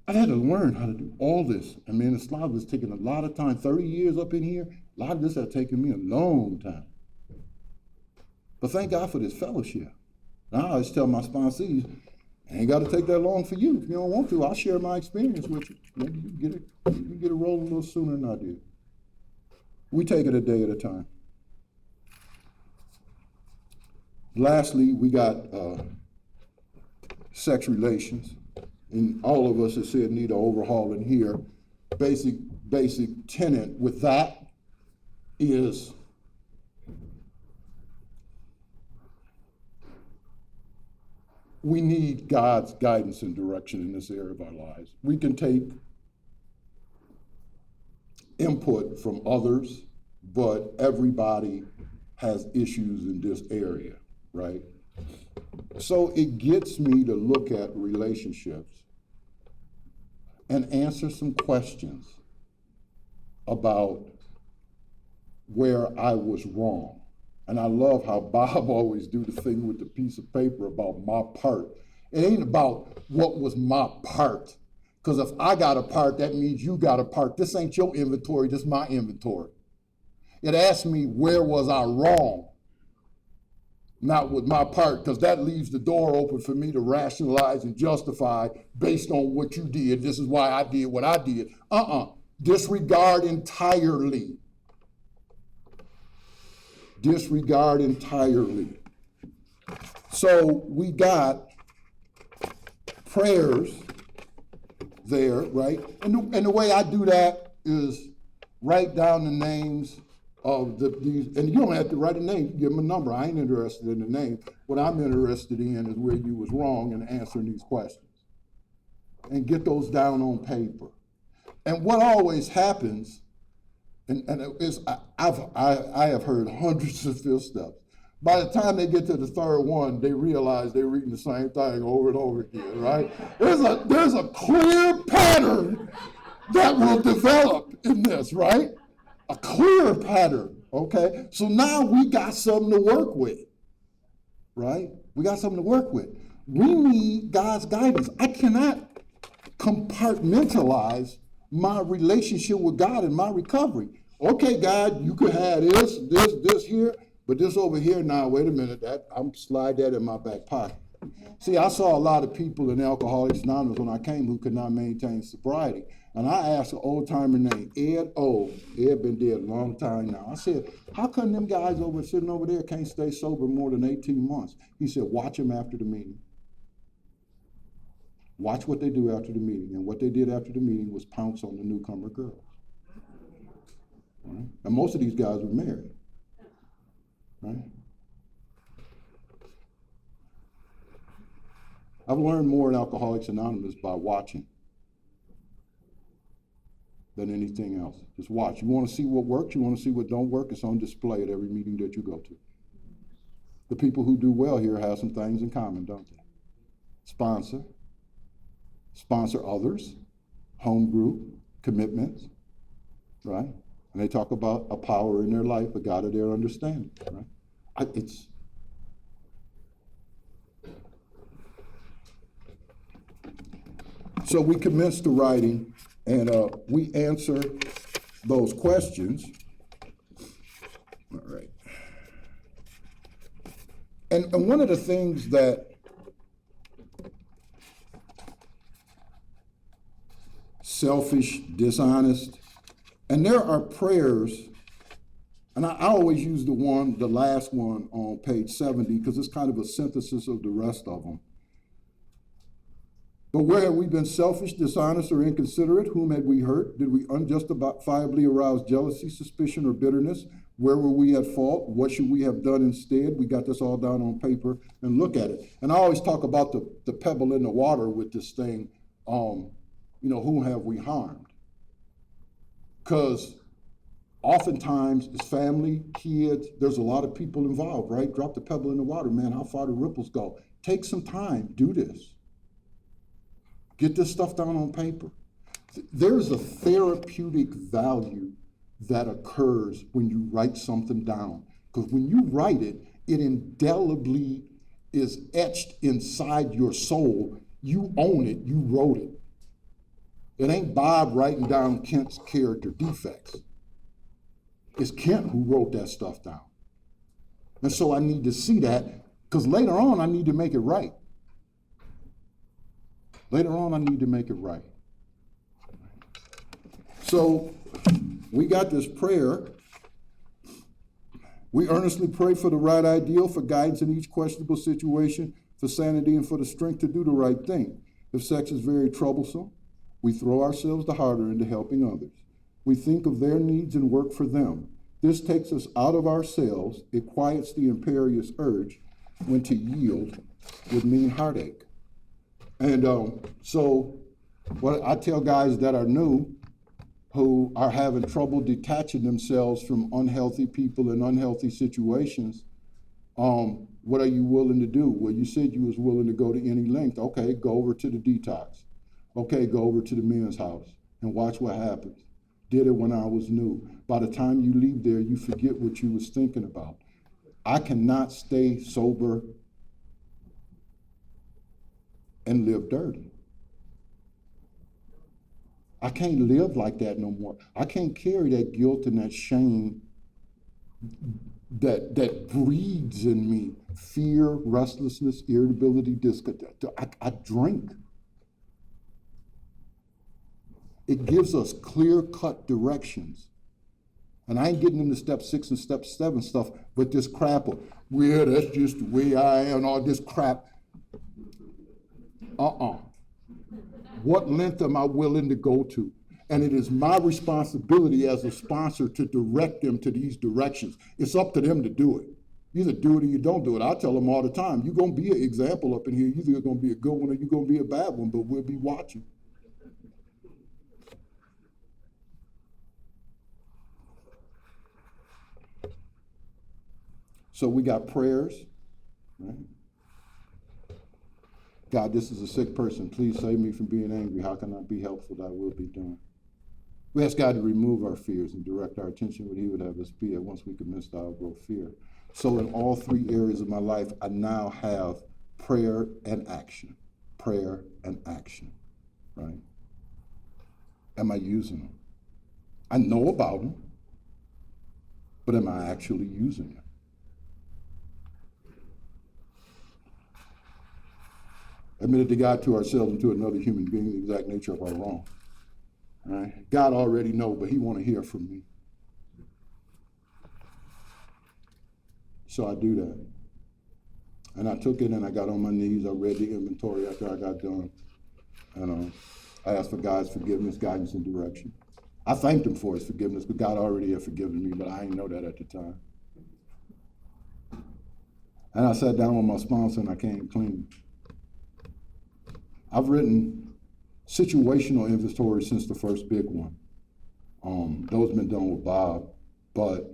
I had to learn how to do all this. I mean, this lot was taking a lot of time, 30 years up in here. A lot of this has taken me a long time. But thank God for this fellowship. Now I always tell my sponsees, I ain't got to take that long for you. If you don't want to, I'll share my experience with you. Maybe you get it rolling a little sooner than I did. We take it a day at a time. Lastly, we got sex relations. And all of us have said need an overhauling here. Basic tenet with that is we need God's guidance and direction in this area of our lives. We can take input from others, but everybody has issues in this area, right? So it gets me to look at relationships and answer some questions about where I was wrong. And I love how Bob always do the thing with the piece of paper about my part. It ain't about what was my part. Because if I got a part, that means you got a part. This ain't your inventory, this is my inventory. It asks me, where was I wrong? Not with my part, because that leaves the door open for me to rationalize and justify based on what you did. This is why I did what I did. Disregard entirely. Disregard entirely. So we got prayers there, right? And the way I do that is write down the names of these, and you don't have to write a name, give them a number. I ain't interested in the name. What I'm interested in is where you was wrong in answering these questions. And get those down on paper. And what always happens, and I have heard hundreds of this stuff. By the time they get to the third one, they realize they're reading the same thing over and over again, right? There's a clear pattern that will develop in this, right? A clear pattern, okay? So now we got something to work with, right? We got something to work with. We need God's guidance. I cannot compartmentalize my relationship with God and my recovery. Okay, God, you could have this here, but this over here now, wait a minute, I'm slide that in my back pocket. See, I saw a lot of people in Alcoholics Anonymous when I came who could not maintain sobriety. And I asked an old timer named Ed O. Ed been dead a long time now. I said, how come them guys sitting over there can't stay sober more than 18 months? He said, watch them after the meeting. Watch what they do after the meeting. And what they did after the meeting was pounce on the newcomer girls. Right? And most of these guys were married. Right? I've learned more in Alcoholics Anonymous by watching than anything else. Just watch. You want to see what works, you want to see what don't work, it's on display at every meeting that you go to. The people who do well here have some things in common, don't they? Sponsor others, home group, commitments, right? And they talk about a power in their life, a God of their understanding, right? So we commence the writing, and we answer those questions. All right. And one of the things that selfish, dishonest, and there are prayers, and I always use the last one on page 70, because it's kind of a synthesis of the rest of them. But where have we been selfish, dishonest, or inconsiderate? Whom had we hurt? Did we unjustifiably arouse jealousy, suspicion, or bitterness? Where were we at fault? What should we have done instead? We got this all down on paper and look at it. And I always talk about the pebble in the water with this thing. Whom have we harmed? Because oftentimes it's family, kids, there's a lot of people involved, right? Drop the pebble in the water, man, how far the ripples go. Take some time, do this. Get this stuff down on paper. There's a therapeutic value that occurs when you write something down. Because when you write it, it indelibly is etched inside your soul. You own it, you wrote it. It ain't Bob writing down Kent's character defects. It's Kent who wrote that stuff down. And so I need to see that, because later on I need to make it right. Later on I need to make it right. So we got this prayer. We earnestly pray for the right ideal, for guidance in each questionable situation, for sanity and for the strength to do the right thing. If sex is very troublesome, we throw ourselves the harder into helping others. We think of their needs and work for them. This takes us out of ourselves. It quiets the imperious urge when to yield would mean heartache. And so what I tell guys that are new, who are having trouble detaching themselves from unhealthy people and unhealthy situations, what are you willing to do? Well, you said you was willing to go to any length. Okay, go over to the detox. Okay, go over to the men's house and watch what happens. Did it when I was new. By the time you leave there, you forget what you was thinking about. I cannot stay sober and live dirty. I can't live like that no more. I can't carry that guilt and that shame that breeds in me fear, restlessness, irritability, discontent. I drink. It gives us clear-cut directions. And I ain't getting into step 6 and step 7 stuff, but this crap of, well, that's just the way I am, and all this crap. What length am I willing to go to? And it is my responsibility as a sponsor to direct them to these directions. It's up to them to do it. You either do it or you don't do it. I tell them all the time, you're going to be an example up in here. You're either going to be a good one or you're going to be a bad one, but we'll be watching. So we got prayers, right? God, this is a sick person. Please save me from being angry. How can I be helpful? Thy will be done. We ask God to remove our fears and direct our attention what he would have us be at. Once we commence to outgrow fear. So in all 3 areas of my life, I now have prayer and action. Prayer and action, right? Am I using them? I know about them, but am I actually using them? Admitted to God, to ourselves, and to another human being the exact nature of our wrong. All right? God already knows, but he want to hear from me. So I do that. And I took it and I got on my knees. I read the inventory after I got done. And I asked for God's forgiveness, guidance, and direction. I thanked him for his forgiveness, but God already had forgiven me, but I didn't know that at the time. And I sat down with my sponsor and I came clean. I've written situational inventory since the first big one. Those have been done with Bob, but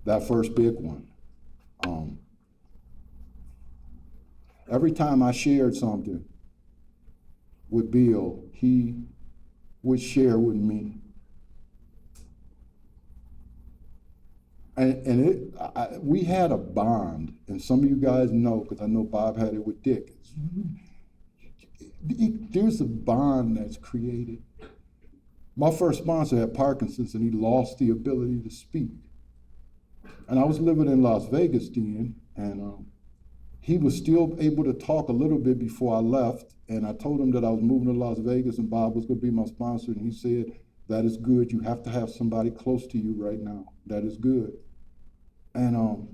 that first big one, every time I shared something with Bill, he would share with me. And we had a bond, and some of you guys know, because I know Bob had it with Dick. There's a bond that's created. My first sponsor had Parkinson's and he lost the ability to speak. And I was living in Las Vegas then, and he was still able to talk a little bit before I left. And I told him that I was moving to Las Vegas and Bob was going to be my sponsor. And he said, that is good. You have to have somebody close to you right now. That is good. And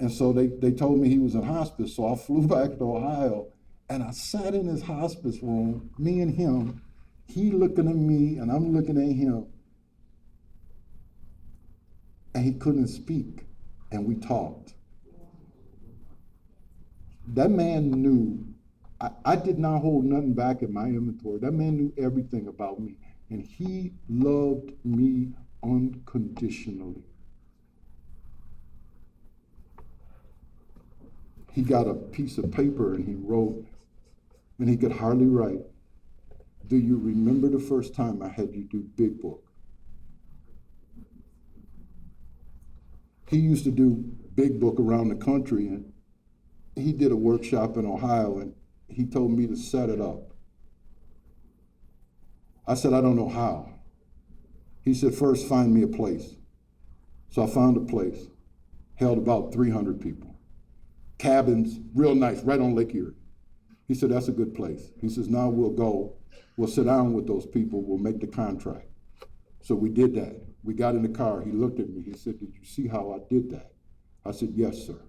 so they told me he was in hospice. So I flew back to Ohio. And I sat in his hospice room, me and him, he looking at me and I'm looking at him. And he couldn't speak. And we talked. That man knew, I did not hold nothing back in my inventory. That man knew everything about me. And he loved me unconditionally. He got a piece of paper and he wrote, and he could hardly write, "Do you remember the first time I had you do Big Book?" He used to do Big Book around the country, and he did a workshop in Ohio, and he told me to set it up. I said, "I don't know how." He said, "First, find me a place." So I found a place, held about 300 people. Cabins, real nice, right on Lake Erie. He said, "That's a good place." He says, "Now we'll go, we'll sit down with those people, we'll make the contract." So we did that. We got in the car, he looked at me, he said, "Did you see how I did that?" I said, "Yes, sir."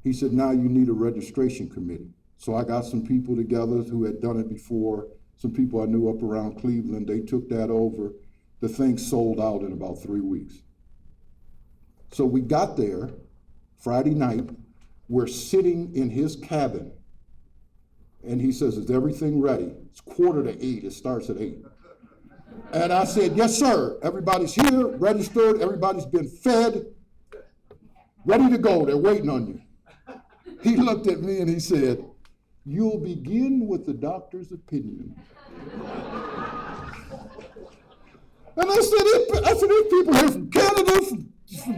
He said, "Now you need a registration committee." So I got some people together who had done it before, some people I knew up around Cleveland, they took that over. The thing sold out in about 3 weeks. So we got there Friday night, we're sitting in his cabin, and he says, "Is everything ready?" It's 7:45, it starts at 8. And I said, "Yes, sir. Everybody's here, registered, everybody's been fed, ready to go, they're waiting on you." He looked at me and he said, "You'll begin with the doctor's opinion." And I said, "These people here from Canada, from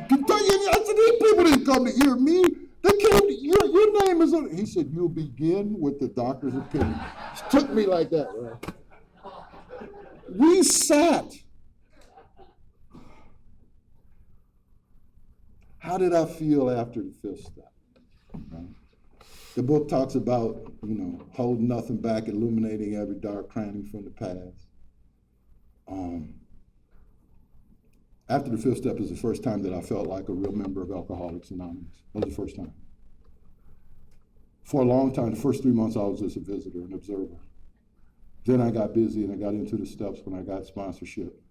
Kentucky." I said, "These people didn't come to hear me. They came to, your name is on it." He said, "You'll begin with the doctor's opinion." It took me like that, right? We sat. How did I feel after the fifth step? Right? The book talks about, holding nothing back, illuminating every dark cranny from the past. After the fifth step is the first time that I felt like a real member of Alcoholics Anonymous. That was the first time. For a long time, the first 3 months, I was just a visitor, an observer. Then I got busy and I got into the steps when I got sponsorship.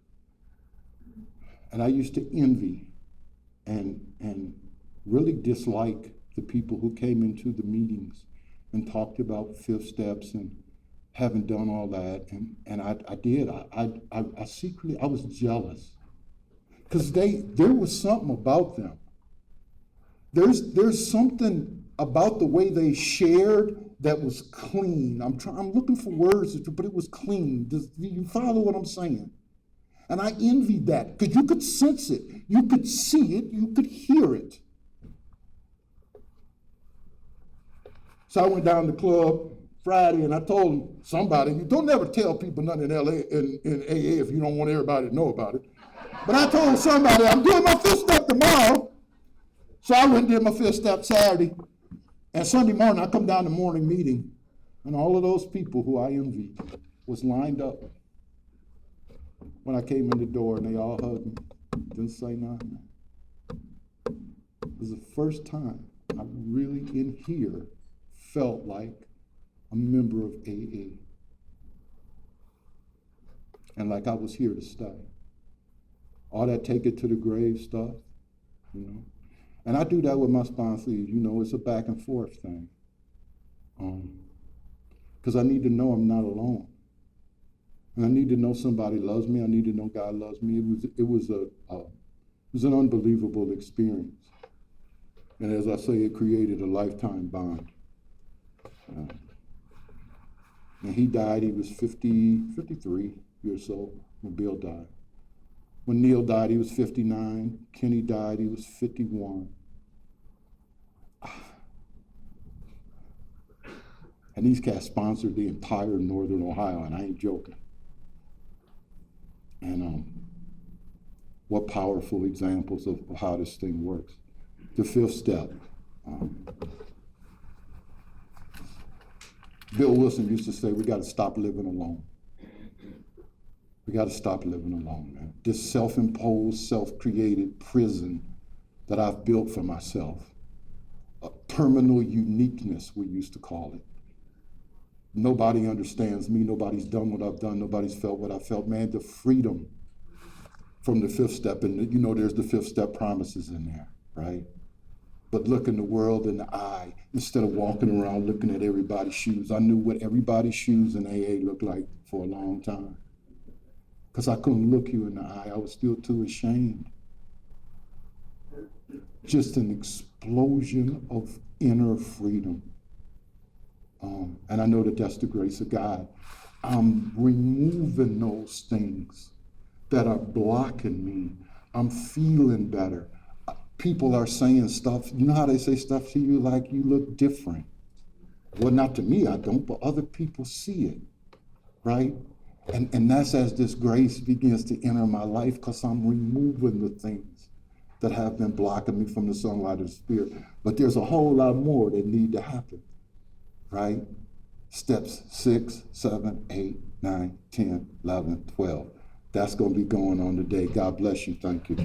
And I used to envy and really dislike the people who came into the meetings and talked about fifth steps and haven't done all that. And I did. I secretly, I was jealous. Because there was something about them. There's something about the way they shared that was clean. I'm looking for words, but it was clean. Do you follow what I'm saying? And I envied that because you could sense it, you could see it, you could hear it. So I went down to the club Friday and I told somebody, you don't ever tell people nothing in LA in AA if you don't want everybody to know about it. But I told somebody, I'm doing my fifth step tomorrow. So I went and did my fifth step Saturday. And Sunday morning, I come down to morning meeting, and all of those people who I envied was lined up. When I came in the door, and they all hugged me, didn't say nothing. It was the first time I really in here felt like a member of AA. And like I was here to stay. All that take it to the grave stuff, And I do that with my sponsees, it's a back and forth thing. Because I need to know I'm not alone. And I need to know somebody loves me. I need to know God loves me. It was an unbelievable experience. And as I say, it created a lifetime bond. And he died, he was 53 years old when Bill died. When Neil died, he was 59. Kenny died, he was 51. And these cats sponsored the entire Northern Ohio, and I ain't joking. And what powerful examples of how this thing works. The fifth step. Bill Wilson used to say, we got to stop living alone. We got to stop living alone, man. This self-imposed, self-created prison that I've built for myself. A terminal uniqueness, we used to call it. Nobody understands me. Nobody's done what I've done. Nobody's felt what I felt. Man, the freedom from the fifth step, and there's the fifth step promises in there, right? But looking the world in the eye instead of walking around looking at everybody's shoes. I knew what everybody's shoes in AA looked like for a long time. Because I couldn't look you in the eye. I was still too ashamed. Just an explosion of inner freedom. And I know that that's the grace of God. I'm removing those things that are blocking me. I'm feeling better. People are saying stuff, you know how they say stuff to you like you look different? Well, not to me, I don't, but other people see it, right? And that's as this grace begins to enter my life, because I'm removing the things that have been blocking me from the sunlight of the Spirit. But there's a whole lot more that need to happen, right? Steps 6, 7, 8, 9, 10, 11, 12. That's going to be going on today. God bless you. Thank you.